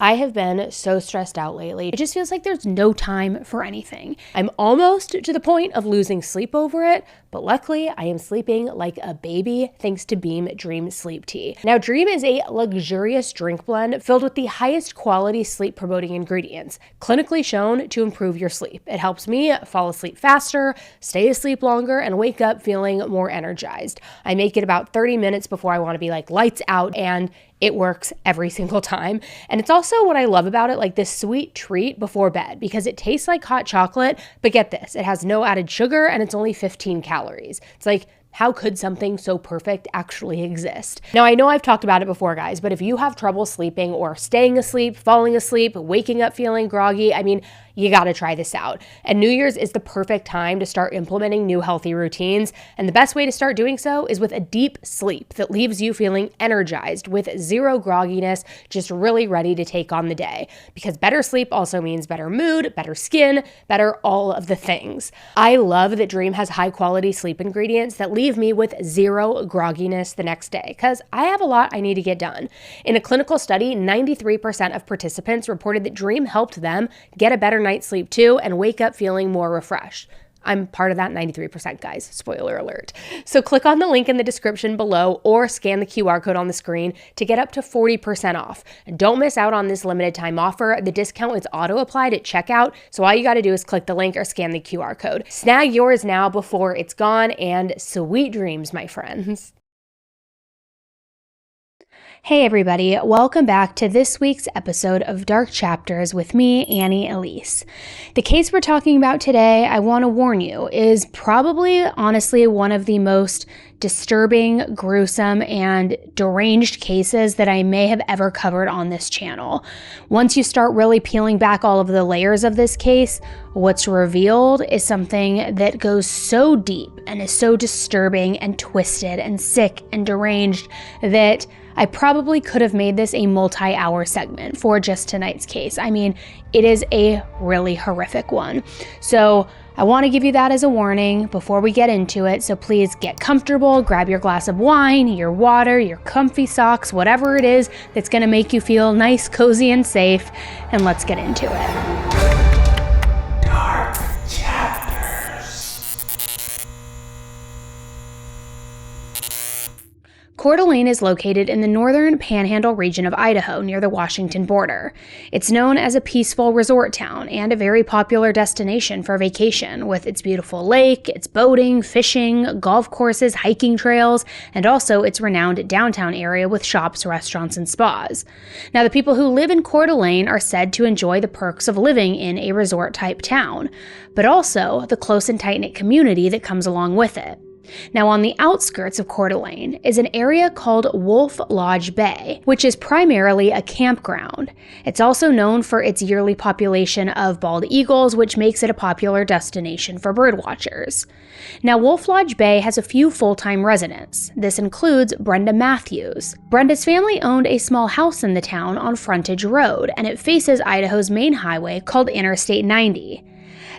I have been so stressed out lately. It just feels like there's no time for anything. I'm almost to the point of losing sleep over it, but luckily I am sleeping like a baby thanks to Beam Dream Sleep Tea. Now, Dream is a luxurious drink blend filled with the highest quality sleep promoting ingredients, clinically shown to improve your sleep. It helps me fall asleep faster, stay asleep longer, and wake up feeling more energized. I make it about 30 minutes before I want to be like lights out, and it works every single time. And it's also what I love about it, like this sweet treat before bed, because it tastes like hot chocolate, but get this, it has no added sugar and it's only 15 calories. It's like, how could something so perfect actually exist? Now, I know I've talked about it before, guys, but if you have trouble sleeping or staying asleep, falling asleep, waking up feeling groggy, I mean, you gotta try this out. And New Year's is the perfect time to start implementing new healthy routines. And the best way to start doing so is with a deep sleep that leaves you feeling energized with zero grogginess, just really ready to take on the day. Because better sleep also means better mood, better skin, better all of the things. I love that Dream has high quality sleep ingredients that leave me with zero grogginess the next day, because I have a lot I need to get done. In a clinical study, 93% of participants reported that Dream helped them get a better night's sleep too and wake up feeling more refreshed. I'm part of that 93%, guys. Spoiler alert. So click on the link in the description below or scan the QR code on the screen to get up to 40% off. And don't miss out on this limited time offer. The discount is auto-applied at checkout, so all you got to do is click the link or scan the QR code. Snag yours now before it's gone, and sweet dreams, my friends. Hey everybody, welcome back to this week's episode of Dark Chapters with me, Annie Elise. The case we're talking about today, I want to warn you, is probably honestly one of the most disturbing, gruesome, and deranged cases that I may have ever covered on this channel. Once you start really peeling back all of the layers of this case, what's revealed is something that goes so deep and is so disturbing and twisted and sick and deranged that I probably could have made this a multi-hour segment for just tonight's case. I mean, it is a really horrific one. So I want to give you that as a warning before we get into it. So please get comfortable, grab your glass of wine, your water, your comfy socks, whatever it is that's going to make you feel nice, cozy, and safe, and let's get into it. Dark Chapters. Coeur d'Alene is located in the northern Panhandle region of Idaho near the Washington border. It's known as a peaceful resort town and a very popular destination for vacation, with its beautiful lake, its boating, fishing, golf courses, hiking trails, and also its renowned downtown area with shops, restaurants, and spas. Now, the people who live in Coeur d'Alene are said to enjoy the perks of living in a resort-type town, but also the close and tight-knit community that comes along with it. Now, on the outskirts of Coeur d'Alene is an area called Wolf Lodge Bay, which is primarily a campground. It's also known for its yearly population of bald eagles, which makes it a popular destination for birdwatchers. Now, Wolf Lodge Bay has a few full-time residents. This includes Brenda Matthews. Brenda's family owned a small house in the town on Frontage Road, and it faces Idaho's main highway called Interstate 90.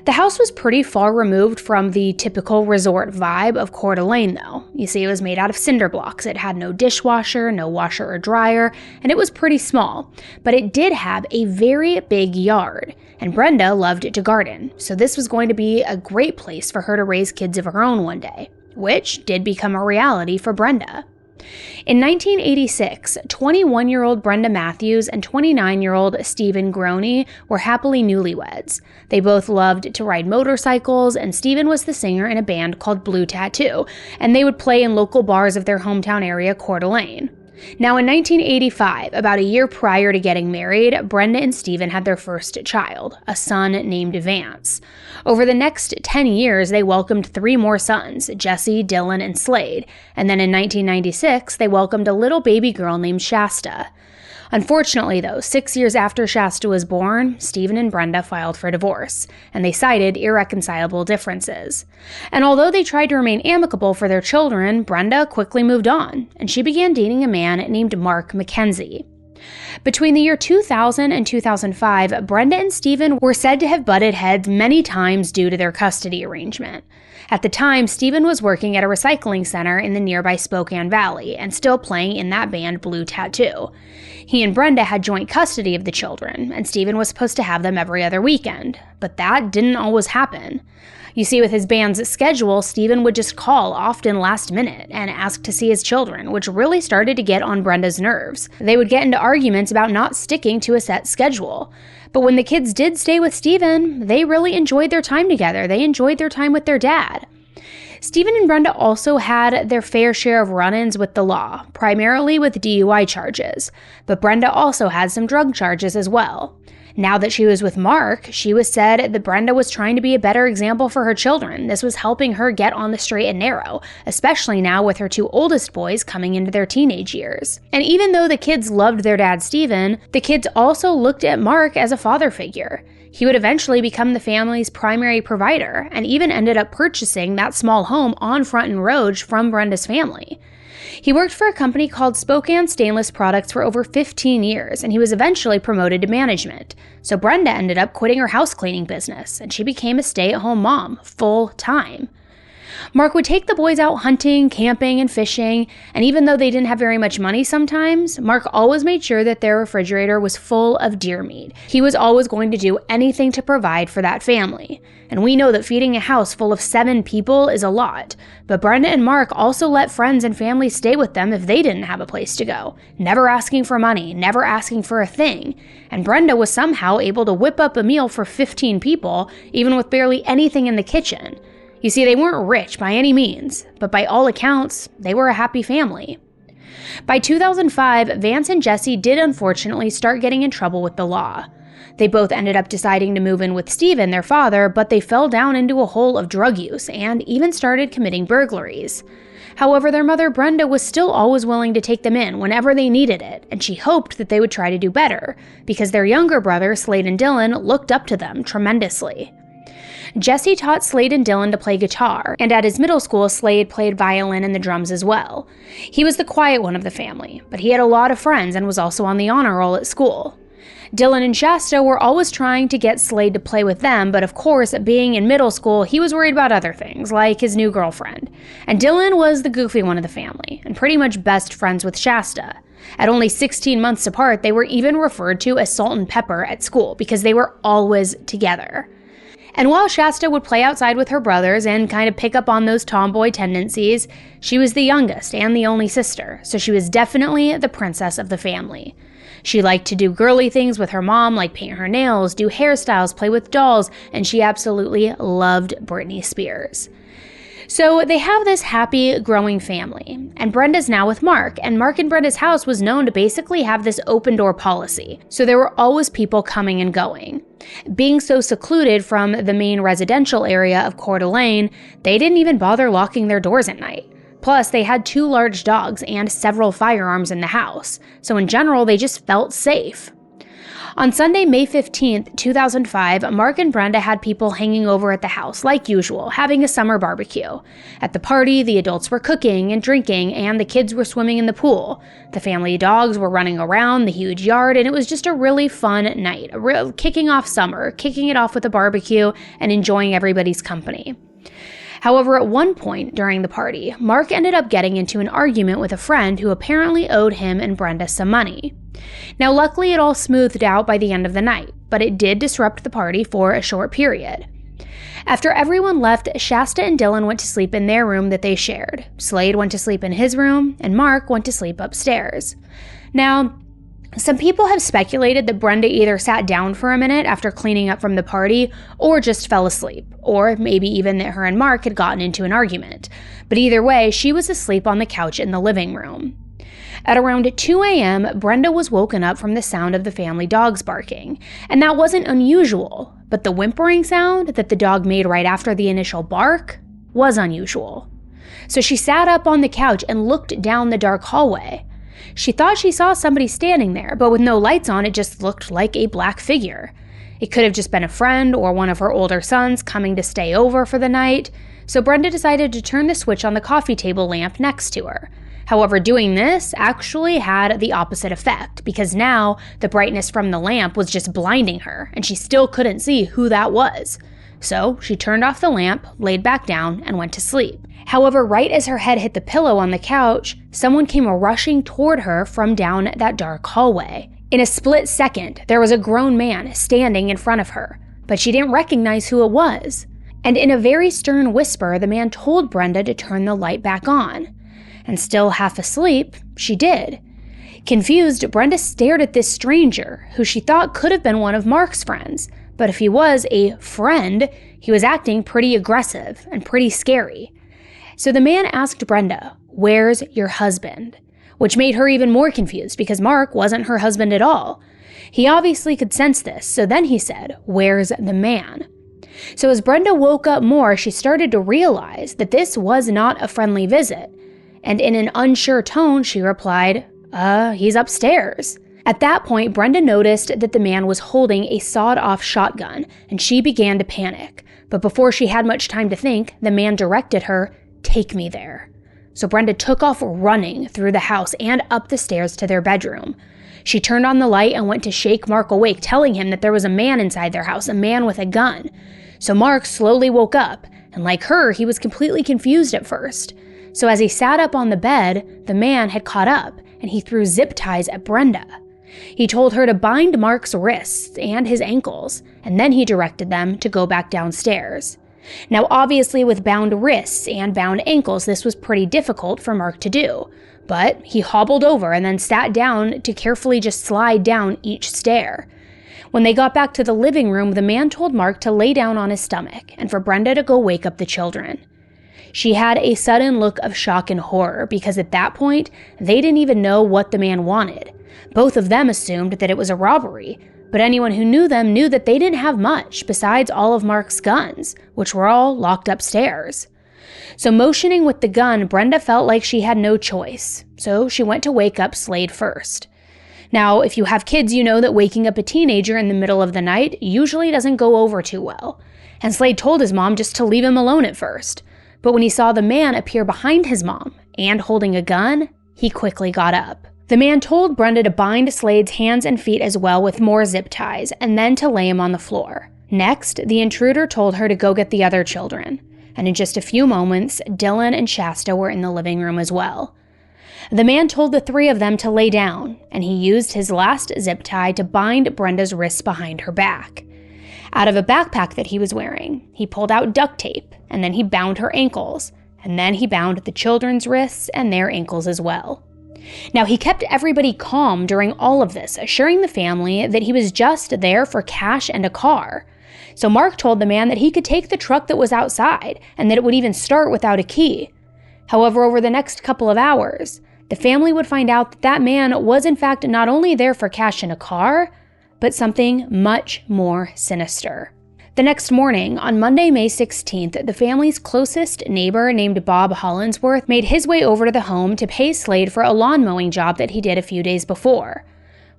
The house was pretty far removed from the typical resort vibe of Coeur d'Alene, though. You see, it was made out of cinder blocks. It had no dishwasher, no washer or dryer, and it was pretty small. But it did have a very big yard, and Brenda loved to garden, so this was going to be a great place for her to raise kids of her own one day, which did become a reality for Brenda. In 1986, 21-year-old Brenda Matthews and 29-year-old Stephen Groney were happily newlyweds. They both loved to ride motorcycles, and Stephen was the singer in a band called Blue Tattoo, and they would play in local bars of their hometown area, Coeur d'Alene. Now, in 1985, about a year prior to getting married, Brenda and Stephen had their first child, a son named Vance. Over the next 10 years, they welcomed 3 more sons, Jesse, Dylan, and Slade. And then in 1996, they welcomed a little baby girl named Shasta. Unfortunately, though, 6 years after Shasta was born, Stephen and Brenda filed for divorce, and they cited irreconcilable differences. And although they tried to remain amicable for their children, Brenda quickly moved on, and she began dating a man named Mark McKenzie. Between the year 2000 and 2005, Brenda and Stephen were said to have butted heads many times due to their custody arrangement. At the time, Stephen was working at a recycling center in the nearby Spokane Valley and still playing in that band Blue Tattoo. He and Brenda had joint custody of the children, and Stephen was supposed to have them every other weekend, but that didn't always happen. You see, with his band's schedule, Stephen would just call, often last minute, and ask to see his children, which really started to get on Brenda's nerves. They would get into arguments about not sticking to a set schedule. But when the kids did stay with Stephen, they really enjoyed their time together. They enjoyed their time with their dad. Stephen and Brenda also had their fair share of run-ins with the law, primarily with DUI charges, but Brenda also had some drug charges as well. Now that she was with Mark, she was said that Brenda was trying to be a better example for her children. This was helping her get on the straight and narrow, especially now with her two oldest boys coming into their teenage years. And even though the kids loved their dad, Stephen, the kids also looked at Mark as a father figure. He would eventually become the family's primary provider, and even ended up purchasing that small home on Front and Road from Brenda's family. He worked for a company called Spokane Stainless Products for over 15 years, and he was eventually promoted to management. So Brenda ended up quitting her house cleaning business, and she became a stay-at-home mom, full-time. Mark would take the boys out hunting, camping, and fishing, and even though they didn't have very much money sometimes, Mark always made sure that their refrigerator was full of deer meat. He was always going to do anything to provide for that family. And we know that feeding a house full of 7 people is a lot, but Brenda and Mark also let friends and family stay with them if they didn't have a place to go, never asking for money, never asking for a thing. And Brenda was somehow able to whip up a meal for 15 people, even with barely anything in the kitchen. You see, they weren't rich by any means, but by all accounts, they were a happy family. By 2005, Vance and Jesse did unfortunately start getting in trouble with the law. They both ended up deciding to move in with Stephen, their father, but they fell down into a hole of drug use and even started committing burglaries. However, their mother Brenda was still always willing to take them in whenever they needed it, and she hoped that they would try to do better, because their younger brother, Slade and Dylan, looked up to them tremendously. Jesse taught Slade and Dylan to play guitar, and at his middle school, Slade played violin and the drums as well. He was the quiet one of the family, but he had a lot of friends and was also on the honor roll at school. Dylan and Shasta were always trying to get Slade to play with them, but of course, being in middle school, he was worried about other things, like his new girlfriend. And Dylan was the goofy one of the family, and pretty much best friends with Shasta. At only 16 months apart, they were even referred to as Salt and Pepper at school because they were always together. And while Shasta would play outside with her brothers and kind of pick up on those tomboy tendencies, she was the youngest and the only sister, so she was definitely the princess of the family. She liked to do girly things with her mom, like paint her nails, do hairstyles, play with dolls, and she absolutely loved Britney Spears. So they have this happy, growing family, and Brenda's now with Mark, and Mark and Brenda's house was known to basically have this open-door policy, so there were always people coming and going. Being so secluded from the main residential area of Coeur d'Alene, they didn't even bother locking their doors at night. Plus, they had 2 large dogs and several firearms in the house, so in general, they just felt safe. On Sunday, May 15th, 2005, Mark and Brenda had people hanging over at the house, like usual, having a summer barbecue. At the party, the adults were cooking and drinking, and the kids were swimming in the pool. The family dogs were running around the huge yard, and it was just a really fun night, kicking off summer, kicking it off with a barbecue, and enjoying everybody's company. However, at one point during the party, Mark ended up getting into an argument with a friend who apparently owed him and Brenda some money. Now, luckily, it all smoothed out by the end of the night, but it did disrupt the party for a short period. After everyone left, Shasta and Dylan went to sleep in their room that they shared. Slade went to sleep in his room, and Mark went to sleep upstairs. Now, some people have speculated that Brenda either sat down for a minute after cleaning up from the party or just fell asleep, or maybe even that her and Mark had gotten into an argument. But either way, she was asleep on the couch in the living room. At around 2 a.m., Brenda was woken up from the sound of the family dogs barking, and that wasn't unusual, but the whimpering sound that the dog made right after the initial bark was unusual. So she sat up on the couch and looked down the dark hallway. She thought she saw somebody standing there, but with no lights on, it just looked like a black figure. It could have just been a friend or one of her older sons coming to stay over for the night, so Brenda decided to turn the switch on the coffee table lamp next to her. However, doing this actually had the opposite effect, because now the brightness from the lamp was just blinding her, and she still couldn't see who that was. So she turned off the lamp, laid back down, and went to sleep. However, right as her head hit the pillow on the couch, someone came rushing toward her from down that dark hallway. In a split second, there was a grown man standing in front of her, but she didn't recognize who it was. And in a very stern whisper, the man told Brenda to turn the light back on. And still half asleep, she did. Confused, Brenda stared at this stranger, who she thought could have been one of Mark's friends, but if he was a friend, he was acting pretty aggressive and pretty scary. So the man asked Brenda, "Where's your husband?" Which made her even more confused because Mark wasn't her husband at all. He obviously could sense this, so then he said, "Where's the man?" So as Brenda woke up more, she started to realize that this was not a friendly visit. And in an unsure tone, she replied, he's upstairs." At that point, Brenda noticed that the man was holding a sawed-off shotgun, and she began to panic. But before she had much time to think, the man directed her, "Take me there." So Brenda took off running through the house and up the stairs to their bedroom. She turned on the light and went to shake Mark awake, telling him that there was a man inside their house, a man with a gun. So Mark slowly woke up, and like her, he was completely confused at first. So as he sat up on the bed, the man had caught up, and he threw zip ties at Brenda. He told her to bind Mark's wrists and his ankles, and then he directed them to go back downstairs. Now obviously with bound wrists and bound ankles, this was pretty difficult for Mark to do, but he hobbled over and then sat down to carefully just slide down each stair. When they got back to the living room, the man told Mark to lay down on his stomach and for Brenda to go wake up the children. She had a sudden look of shock and horror because at that point, they didn't even know what the man wanted. Both of them assumed that it was a robbery, but anyone who knew them knew that they didn't have much besides all of Mark's guns, which were all locked upstairs. So motioning with the gun, Brenda felt like she had no choice, so she went to wake up Slade first. Now, if you have kids, you know that waking up a teenager in the middle of the night usually doesn't go over too well, and Slade told his mom just to leave him alone at first. But when he saw the man appear behind his mom and holding a gun, he quickly got up. The man told Brenda to bind Slade's hands and feet as well with more zip ties and then to lay him on the floor. Next, the intruder told her to go get the other children. And in just a few moments, Dylan and Shasta were in the living room as well. The man told the three of them to lay down, and he used his last zip tie to bind Brenda's wrists behind her back. Out of a backpack that he was wearing, he pulled out duct tape, and then he bound her ankles, and then he bound the children's wrists and their ankles as well. Now, he kept everybody calm during all of this, assuring the family that he was just there for cash and a car. So Mark told the man that he could take the truck that was outside, and that it would even start without a key. However, over the next couple of hours, the family would find out that that man was in fact not only there for cash and a car, but something much more sinister. The next morning, on Monday, May 16th, the family's closest neighbor named Bob Hollinsworth made his way over to the home to pay Slade for a lawn mowing job that he did a few days before.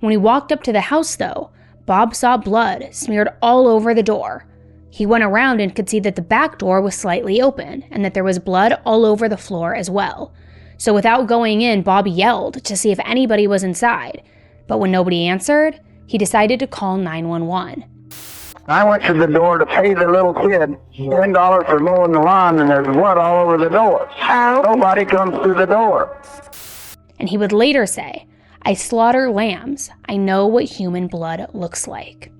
When he walked up to the house, though, Bob saw blood smeared all over the door. He went around and could see that the back door was slightly open and that there was blood all over the floor as well. So without going in, Bob yelled to see if anybody was inside. But when nobody answered, he decided to call 911. I went to the door to pay the little kid $10 for mowing the lawn, and there's blood all over the door. Nobody comes through the door. And he would later say, "I slaughter lambs. I know what human blood looks like."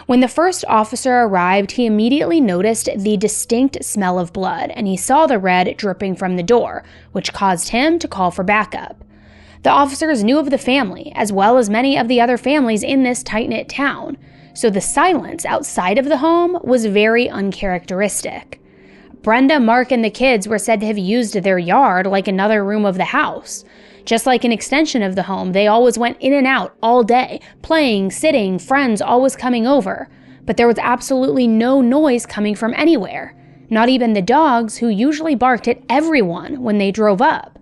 When the first officer arrived, he immediately noticed the distinct smell of blood, and he saw the red dripping from the door, which caused him to call for backup. The officers knew of the family, as well as many of the other families in this tight-knit town, so the silence outside of the home was very uncharacteristic. Brenda, Mark, and the kids were said to have used their yard like another room of the house. Just like an extension of the home, they always went in and out all day, playing, sitting, friends always coming over. But there was absolutely no noise coming from anywhere, not even the dogs who usually barked at everyone when they drove up.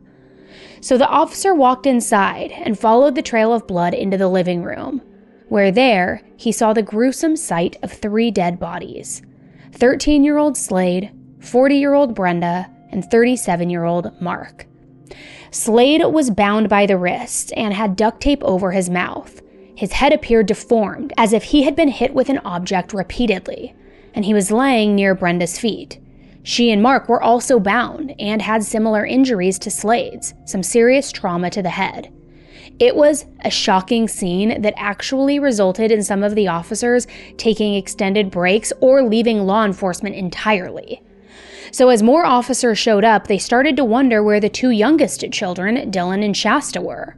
So the officer walked inside and followed the trail of blood into the living room, where there he saw the gruesome sight of 3 dead bodies: 13-year-old Slade, 40-year-old Brenda, and 37-year-old Mark. Slade was bound by the wrists and had duct tape over his mouth. His head appeared deformed, as if he had been hit with an object repeatedly. and he was laying near Brenda's feet. She and Mark were also bound and had similar injuries to Slade's, some serious trauma to the head. It was a shocking scene that actually resulted in some of the officers taking extended breaks or leaving law enforcement entirely. So as more officers showed up, they started to wonder where the two youngest children, Dylan and Shasta, were.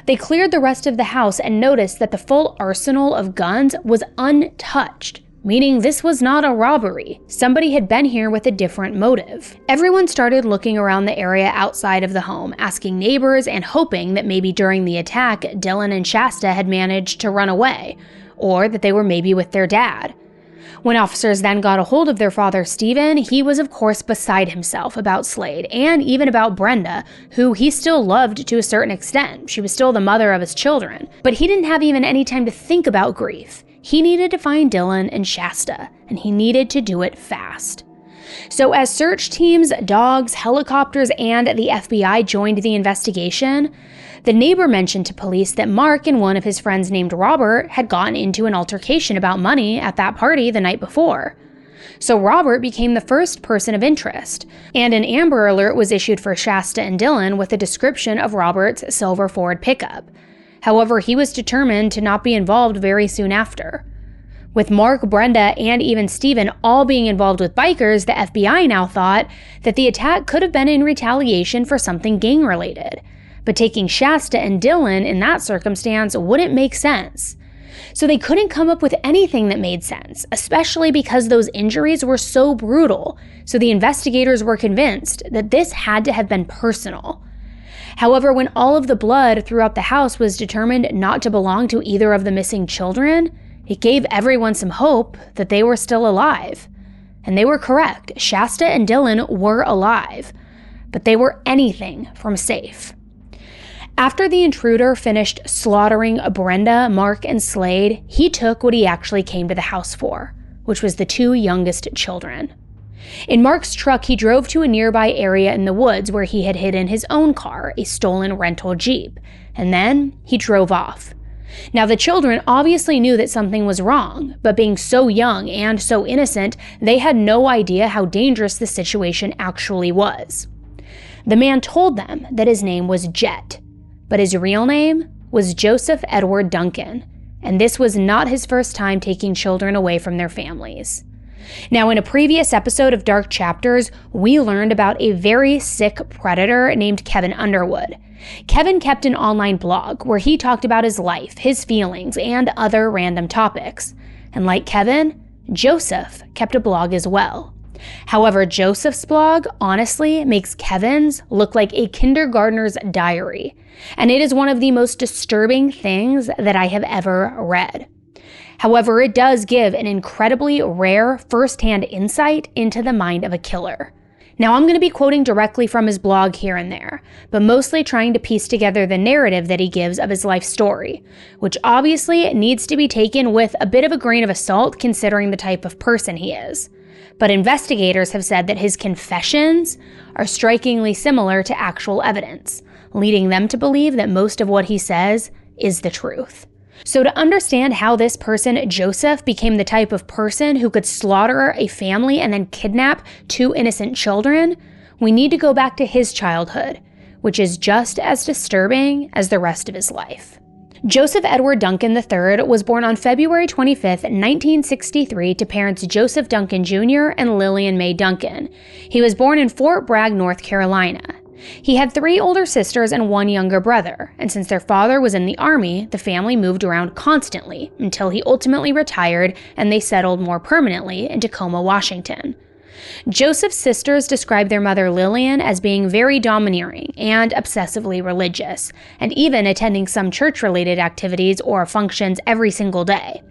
They cleared the rest of the house and noticed that the full arsenal of guns was untouched, meaning this was not a robbery. Somebody had been here with a different motive. Everyone started looking around the area outside of the home, asking neighbors and hoping that maybe during the attack, Dylan and Shasta had managed to run away, or that they were maybe with their dad. When officers then got a hold of their father, Stephen, he was of course beside himself about Slade and even about Brenda, who he still loved to a certain extent. She was still the mother of his children. But he didn't have even any time to think about grief. He needed to find Dylan and Shasta, and he needed to do it fast. So as search teams, dogs, helicopters, and the FBI joined the investigation, the neighbor mentioned to police that Mark and one of his friends named Robert had gotten into an altercation about money at that party the night before. So Robert became the first person of interest, and an Amber Alert was issued for Shasta and Dylan with a description of Robert's silver Ford pickup. However, he was determined to not be involved very soon after. With Mark, Brenda, and even Stephen all being involved with bikers, the FBI now thought that the attack could have been in retaliation for something gang-related. But taking Shasta and Dylan in that circumstance wouldn't make sense. So they couldn't come up with anything that made sense, especially because those injuries were so brutal. So the investigators were convinced that this had to have been personal. However, when all of the blood throughout the house was determined not to belong to either of the missing children, it gave everyone some hope that they were still alive. And they were correct. Shasta and Dylan were alive, but they were anything from safe. After the intruder finished slaughtering Brenda, Mark, and Slade, he took what he actually came to the house for, which was the two youngest children. In Mark's truck, he drove to a nearby area in the woods where he had hidden his own car, a stolen rental Jeep, and then he drove off. Now, the children obviously knew that something was wrong, but being so young and so innocent, they had no idea how dangerous the situation actually was. The man told them that his name was Jet, but his real name was Joseph Edward Duncan, and this was not his first time taking children away from their families. Now, in a previous episode of Dark Chapters, we learned about a very sick predator named Kevin Underwood. Kevin kept an online blog where he talked about his life, his feelings, and other random topics. And like Kevin, Joseph kept a blog as well. However, Joseph's blog honestly makes Kevin's look like a kindergartner's diary, and it is one of the most disturbing things that I have ever read. However, it does give an incredibly rare first-hand insight into the mind of a killer. Now, I'm going to be quoting directly from his blog here and there, but mostly trying to piece together the narrative that he gives of his life story, which obviously needs to be taken with a bit of a grain of salt considering the type of person he is. But investigators have said that his confessions are strikingly similar to actual evidence, leading them to believe that most of what he says is the truth. So to understand how this person, Joseph, became the type of person who could slaughter a family and then kidnap two innocent children, we need to go back to his childhood, which is just as disturbing as the rest of his life. Joseph Edward Duncan III was born on February 25, 1963 to parents Joseph Duncan Jr. and Lillian Mae Duncan. He was born in Fort Bragg, North Carolina. He had 3 older sisters and 1 younger brother, and since their father was in the Army, the family moved around constantly until he ultimately retired and they settled more permanently in Tacoma, Washington. Joseph's sisters described their mother Lillian as being very domineering and obsessively religious, and even attending some church-related activities or functions every single day.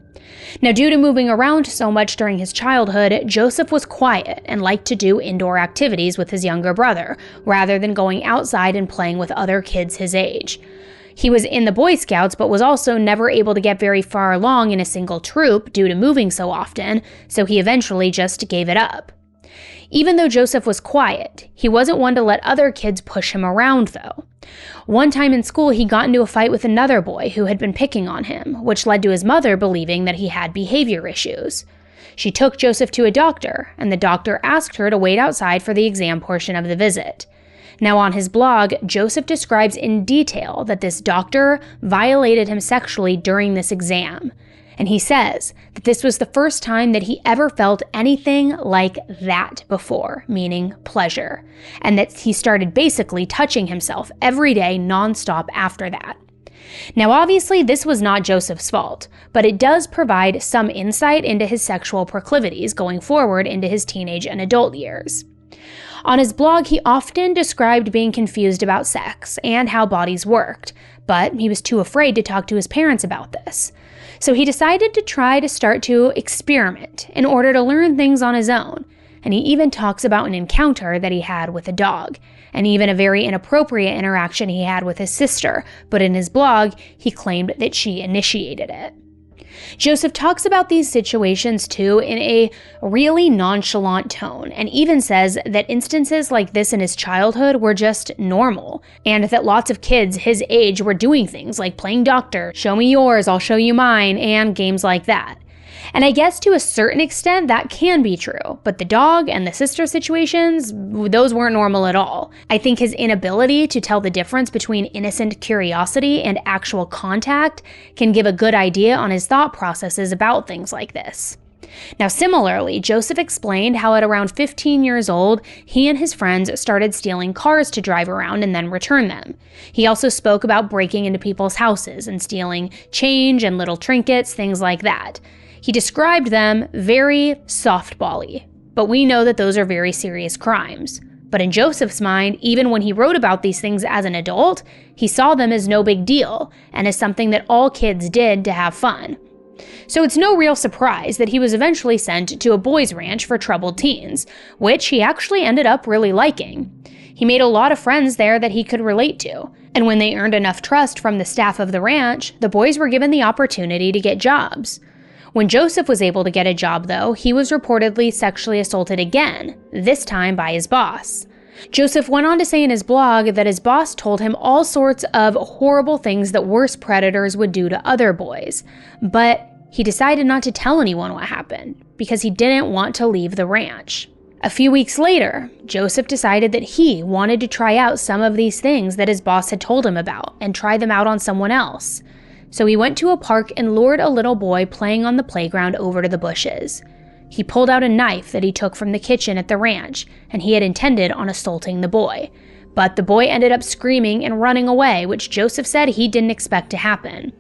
Now, due to moving around so much during his childhood, Joseph was quiet and liked to do indoor activities with his younger brother, rather than going outside and playing with other kids his age. He was in the Boy Scouts, but was also never able to get very far along in a single troop due to moving so often, so he eventually just gave it up. Even though Joseph was quiet, he wasn't one to let other kids push him around, though. One time in school, he got into a fight with another boy who had been picking on him, which led to his mother believing that he had behavior issues. She took Joseph to a doctor, and the doctor asked her to wait outside for the exam portion of the visit. Now, on his blog, Joseph describes in detail that this doctor violated him sexually during this exam. And he says that this was the first time that he ever felt anything like that before, meaning pleasure, and that he started basically touching himself every day nonstop after that. Now, obviously, this was not Joseph's fault, but it does provide some insight into his sexual proclivities going forward into his teenage and adult years. On his blog, he often described being confused about sex and how bodies worked, but he was too afraid to talk to his parents about this. So he decided to try to start to experiment in order to learn things on his own. And he even talks about an encounter that he had with a dog, and even a very inappropriate interaction he had with his sister, but in his blog, he claimed that she initiated it. Joseph talks about these situations too in a really nonchalant tone, and even says that instances like this in his childhood were just normal, and that lots of kids his age were doing things like playing doctor, show me yours, I'll show you mine, and games like that. And I guess to a certain extent that can be true, but the dog and the sister situations, those weren't normal at all. I think his inability to tell the difference between innocent curiosity and actual contact can give a good idea on his thought processes about things like this. Now, similarly, Joseph explained how at around 15 years old, he and his friends started stealing cars to drive around and then return them. He also spoke about breaking into people's houses and stealing change and little trinkets, things like that. He described them very softball-y, but we know that those are very serious crimes. But in Joseph's mind, even when he wrote about these things as an adult, he saw them as no big deal and as something that all kids did to have fun. So it's no real surprise that he was eventually sent to a boys' ranch for troubled teens, which he actually ended up really liking. He made a lot of friends there that he could relate to, and when they earned enough trust from the staff of the ranch, the boys were given the opportunity to get jobs. When Joseph was able to get a job, though, he was reportedly sexually assaulted again, this time by his boss. Joseph went on to say in his blog that his boss told him all sorts of horrible things that worse predators would do to other boys, but he decided not to tell anyone what happened because he didn't want to leave the ranch. A few weeks later, Joseph decided that he wanted to try out some of these things that his boss had told him about and try them out on someone else. So he went to a park and lured a little boy playing on the playground over to the bushes. He pulled out a knife that he took from the kitchen at the ranch, and he had intended on assaulting the boy. But the boy ended up screaming and running away, which Joseph said he didn't expect to happen.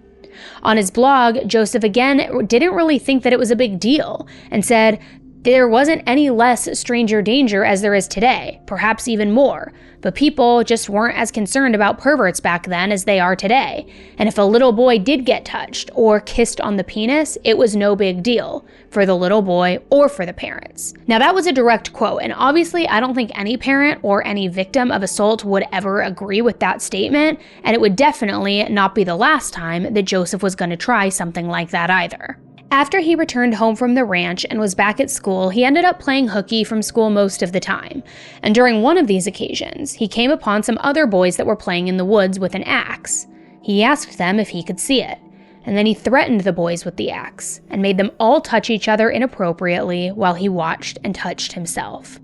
On his blog, Joseph again didn't really think that it was a big deal, and said there wasn't any less stranger danger as there is today, perhaps even more, but people just weren't as concerned about perverts back then as they are today, and if a little boy did get touched or kissed on the penis, it was no big deal, for the little boy or for the parents. Now that was a direct quote, and obviously I don't think any parent or any victim of assault would ever agree with that statement, and it would definitely not be the last time that Joseph was going to try something like that either. After he returned home from the ranch and was back at school, he ended up playing hooky from school most of the time. And during one of these occasions, he came upon some other boys that were playing in the woods with an axe. He asked them if he could see it, and then he threatened the boys with the axe and made them all touch each other inappropriately while he watched and touched himself.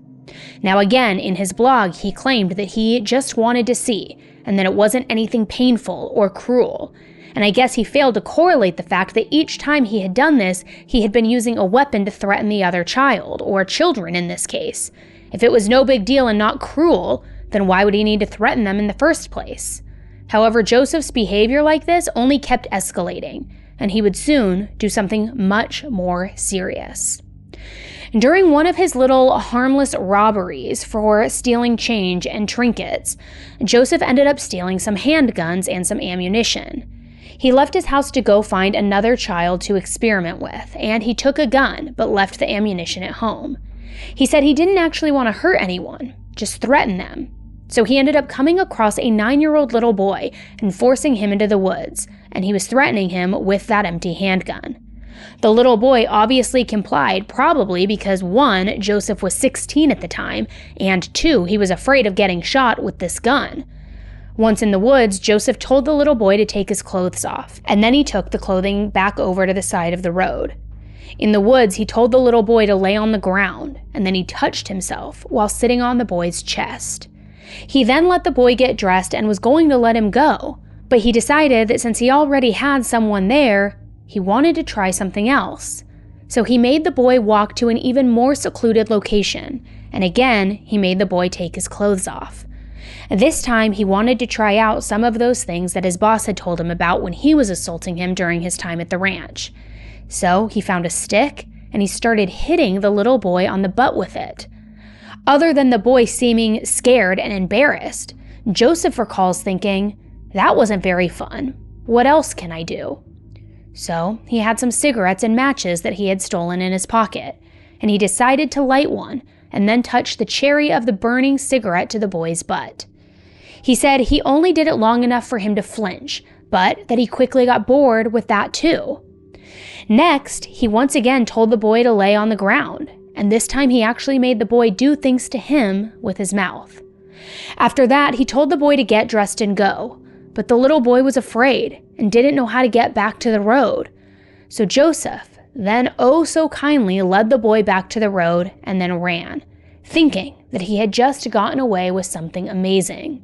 Now again, in his blog, he claimed that he just wanted to see, and that it wasn't anything painful or cruel. And I guess he failed to correlate the fact that each time he had done this, he had been using a weapon to threaten the other child, or children in this case. If it was no big deal and not cruel, then why would he need to threaten them in the first place? However, Joseph's behavior like this only kept escalating, and he would soon do something much more serious. During one of his little harmless robberies for stealing change and trinkets, Joseph ended up stealing some handguns and some ammunition. He left his house to go find another child to experiment with, and he took a gun but left the ammunition at home. He said he didn't actually want to hurt anyone, just threaten them. So he ended up coming across a 9-year-old little boy and forcing him into the woods, and he was threatening him with that empty handgun. The little boy obviously complied, probably because 1, Joseph was 16 at the time, and 2, he was afraid of getting shot with this gun. Once in the woods, Joseph told the little boy to take his clothes off, and then he took the clothing back over to the side of the road. In the woods, he told the little boy to lay on the ground, and then he touched himself while sitting on the boy's chest. He then let the boy get dressed and was going to let him go, but he decided that since he already had someone there, he wanted to try something else. So he made the boy walk to an even more secluded location, and again, he made the boy take his clothes off. This time, he wanted to try out some of those things that his boss had told him about when he was assaulting him during his time at the ranch. So he found a stick, and he started hitting the little boy on the butt with it. Other than the boy seeming scared and embarrassed, Joseph recalls thinking, "That wasn't very fun. What else can I do?" So he had some cigarettes and matches that he had stolen in his pocket, and he decided to light one and then touch the cherry of the burning cigarette to the boy's butt. He said he only did it long enough for him to flinch, but that he quickly got bored with that too. Next, he once again told the boy to lay on the ground, and this time he actually made the boy do things to him with his mouth. After that, he told the boy to get dressed and go, but the little boy was afraid and didn't know how to get back to the road. So Joseph then oh so kindly led the boy back to the road and then ran, thinking that he had just gotten away with something amazing.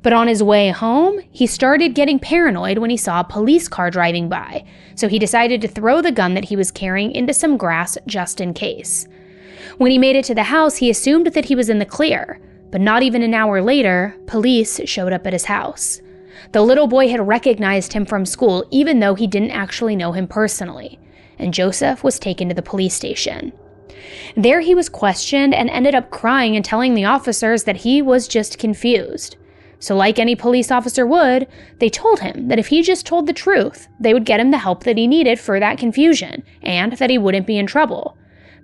But on his way home, he started getting paranoid when he saw a police car driving by, so he decided to throw the gun that he was carrying into some grass just in case. When he made it to the house, he assumed that he was in the clear, but not even an hour later, police showed up at his house. The little boy had recognized him from school even though he didn't actually know him personally, and Joseph was taken to the police station. There he was questioned and ended up crying and telling the officers that he was just confused. So like any police officer would, they told him that if he just told the truth, they would get him the help that he needed for that confusion, and that he wouldn't be in trouble.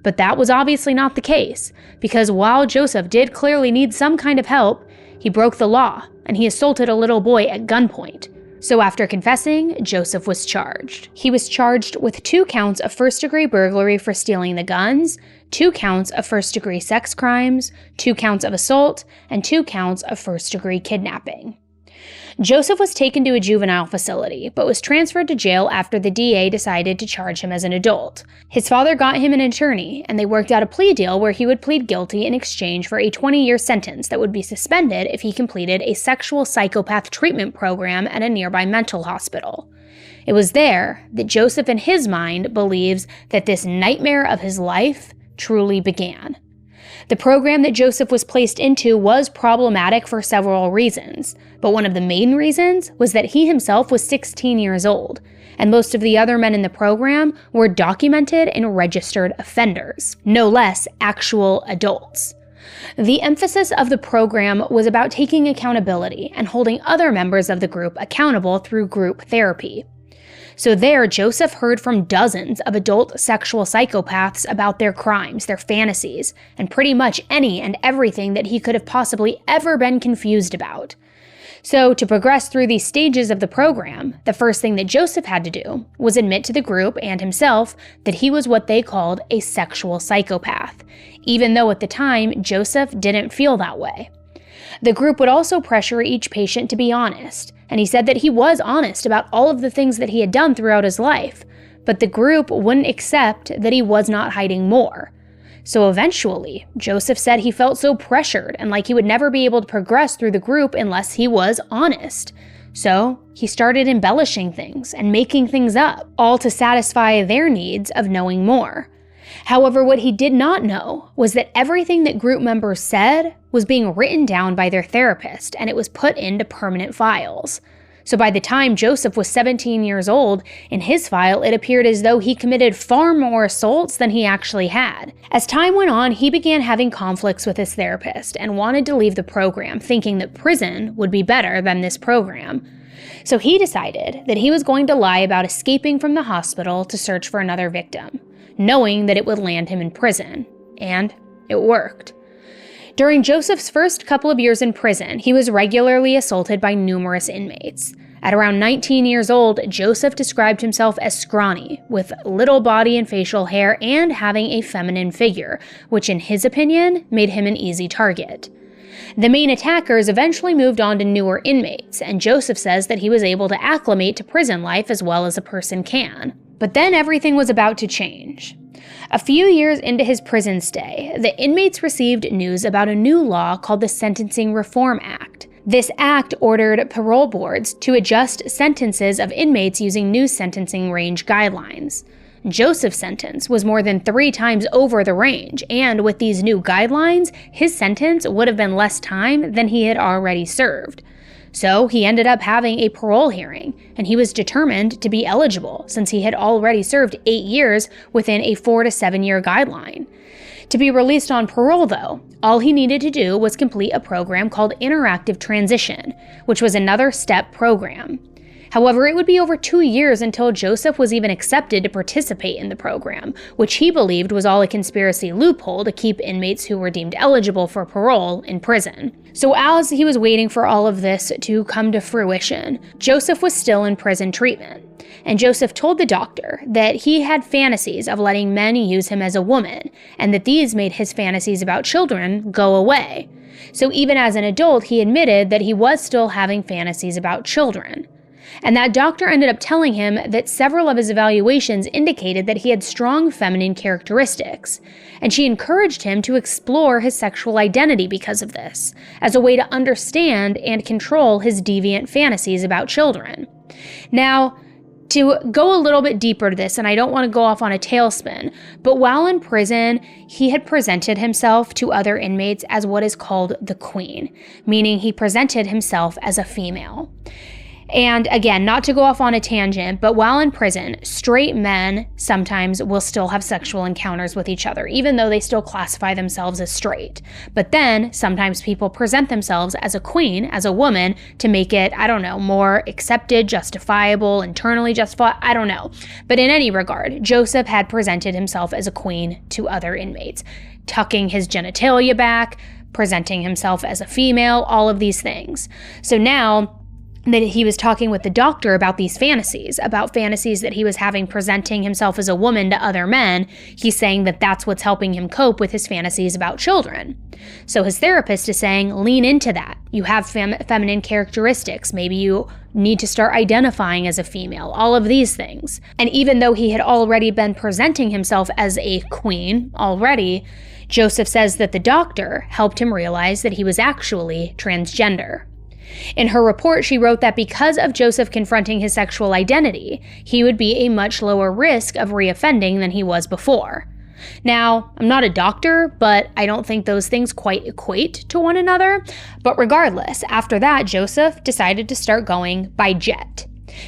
But that was obviously not the case, because while Joseph did clearly need some kind of help, he broke the law, and he assaulted a little boy at gunpoint. So after confessing, Joseph was charged. He was charged with 2 counts of first-degree burglary for stealing the guns, 2 counts of first-degree sex crimes, 2 counts of assault, and 2 counts of first-degree kidnapping. Joseph was taken to a juvenile facility, but was transferred to jail after the DA decided to charge him as an adult. His father got him an attorney, and they worked out a plea deal where he would plead guilty in exchange for a 20-year sentence that would be suspended if he completed a sexual psychopath treatment program at a nearby mental hospital. It was there that Joseph, in his mind, believes that this nightmare of his life truly began. The program that Joseph was placed into was problematic for several reasons, but one of the main reasons was that he himself was 16 years old, and most of the other men in the program were documented and registered offenders, no less actual adults. The emphasis of the program was about taking accountability and holding other members of the group accountable through group therapy. So there, Joseph heard from dozens of adult sexual psychopaths about their crimes, their fantasies, and pretty much any and everything that he could have possibly ever been confused about. So to progress through these stages of the program, the first thing that Joseph had to do was admit to the group and himself that he was what they called a sexual psychopath, even though at the time, Joseph didn't feel that way. The group would also pressure each patient to be honest, and he said that he was honest about all of the things that he had done throughout his life, but the group wouldn't accept that he was not hiding more. So eventually, Joseph said he felt so pressured and like he would never be able to progress through the group unless he was honest. So he started embellishing things and making things up, all to satisfy their needs of knowing more. However, what he did not know was that everything that group members said was being written down by their therapist, and it was put into permanent files. So by the time Joseph was 17 years old, in his file it appeared as though he committed far more assaults than he actually had. As time went on, he began having conflicts with his therapist and wanted to leave the program, thinking that prison would be better than this program. So he decided that he was going to lie about escaping from the hospital to search for another victim, knowing that it would land him in prison. And it worked. During Joseph's first couple of years in prison, he was regularly assaulted by numerous inmates. At around 19 years old, Joseph described himself as scrawny, with little body and facial hair and having a feminine figure, which in his opinion made him an easy target. The main attackers eventually moved on to newer inmates, and Joseph says that he was able to acclimate to prison life as well as a person can. But then everything was about to change. A few years into his prison stay, the inmates received news about a new law called the Sentencing Reform Act. This act ordered parole boards to adjust sentences of inmates using new sentencing range guidelines. Joseph's sentence was more than 3 times over the range, and with these new guidelines, his sentence would have been less time than he had already served. So he ended up having a parole hearing, and he was determined to be eligible since he had already served 8 years within a 4 to 7 year guideline. To be released on parole, though, all he needed to do was complete a program called Interactive Transition, which was another STEP program. However, it would be over 2 years until Joseph was even accepted to participate in the program, which he believed was all a conspiracy loophole to keep inmates who were deemed eligible for parole in prison. So as he was waiting for all of this to come to fruition, Joseph was still in prison treatment. And Joseph told the doctor that he had fantasies of letting men use him as a woman, and that these made his fantasies about children go away. So even as an adult, he admitted that he was still having fantasies about children. And that doctor ended up telling him that several of his evaluations indicated that he had strong feminine characteristics, and she encouraged him to explore his sexual identity because of this, as a way to understand and control his deviant fantasies about children. Now, to go a little bit deeper to this, and I don't want to go off on a tailspin, but while in prison, he had presented himself to other inmates as what is called the queen, meaning he presented himself as a female. And again, not to go off on a tangent, but while in prison, straight men sometimes will still have sexual encounters with each other, even though they still classify themselves as straight. But then sometimes people present themselves as a queen, as a woman, to make it, more accepted, justifiable, internally justified, I don't know. But in any regard, Joseph had presented himself as a queen to other inmates, tucking his genitalia back, presenting himself as a female, all of these things. So now that he was talking with the doctor about these fantasies, about fantasies that he was having presenting himself as a woman to other men, he's saying that that's what's helping him cope with his fantasies about children. So his therapist is saying, lean into that. You have feminine characteristics. Maybe you need to start identifying as a female, all of these things. And even though he had already been presenting himself as a queen already, Joseph says that the doctor helped him realize that he was actually transgender. In her report, she wrote that because of Joseph confronting his sexual identity, he would be a much lower risk of reoffending than he was before. Now, I'm not a doctor, but I don't think those things quite equate to one another. But regardless, after that, Joseph decided to start going by Jet.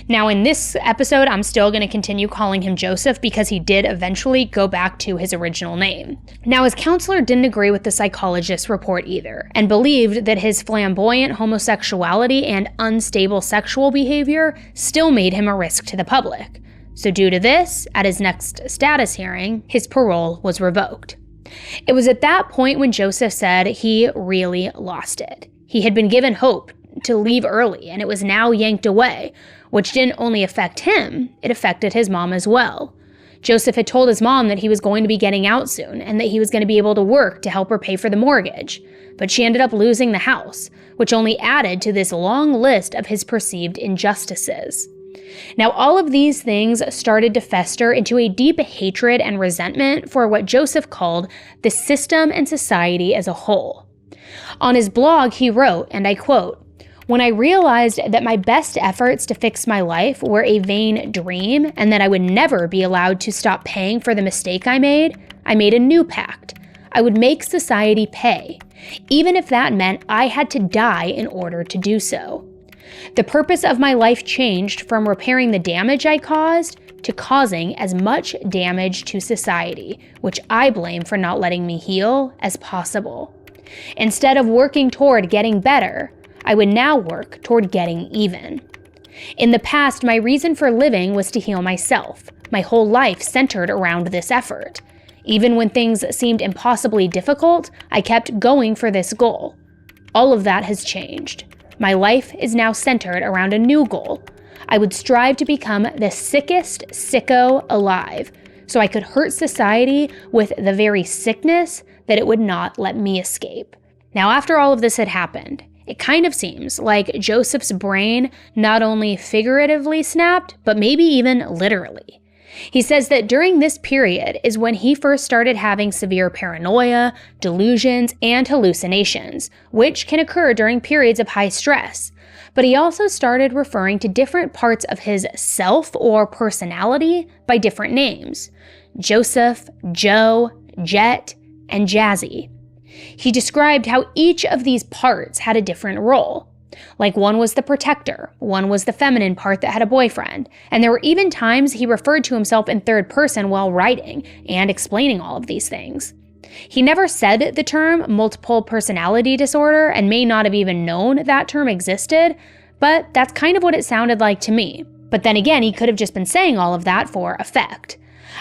Now, in this episode, I'm still going to continue calling him Joseph because he did eventually go back to his original name. Now, his counselor didn't agree with the psychologist's report either, and believed that his flamboyant homosexuality and unstable sexual behavior still made him a risk to the public. So due to this, at his next status hearing, his parole was revoked. It was at that point when Joseph said he really lost it. He had been given hope to leave early, and it was now yanked away, which didn't only affect him, it affected his mom as well. Joseph had told his mom that he was going to be getting out soon and that he was going to be able to work to help her pay for the mortgage, but she ended up losing the house, which only added to this long list of his perceived injustices. Now, all of these things started to fester into a deep hatred and resentment for what Joseph called the system and society as a whole. On his blog, he wrote, and I quote, "When I realized that my best efforts to fix my life were a vain dream and that I would never be allowed to stop paying for the mistake I made a new pact. I would make society pay, even if that meant I had to die in order to do so. The purpose of my life changed from repairing the damage I caused to causing as much damage to society, which I blame for not letting me heal, as possible. Instead of working toward getting better, I would now work toward getting even. In the past, my reason for living was to heal myself. My whole life centered around this effort. Even when things seemed impossibly difficult, I kept going for this goal. All of that has changed. My life is now centered around a new goal. I would strive to become the sickest sicko alive, so I could hurt society with the very sickness that it would not let me escape." Now, after all of this had happened, it kind of seems like Joseph's brain not only figuratively snapped, but maybe even literally. He says that during this period is when he first started having severe paranoia, delusions, and hallucinations, which can occur during periods of high stress. But he also started referring to different parts of his self or personality by different names: Joseph, Joe, Jet, and Jazzy. He described how each of these parts had a different role. Like one was the protector, one was the feminine part that had a boyfriend, and there were even times he referred to himself in third person while writing and explaining all of these things. He never said the term multiple personality disorder and may not have even known that term existed, but that's kind of what it sounded like to me. But then again, he could have just been saying all of that for effect.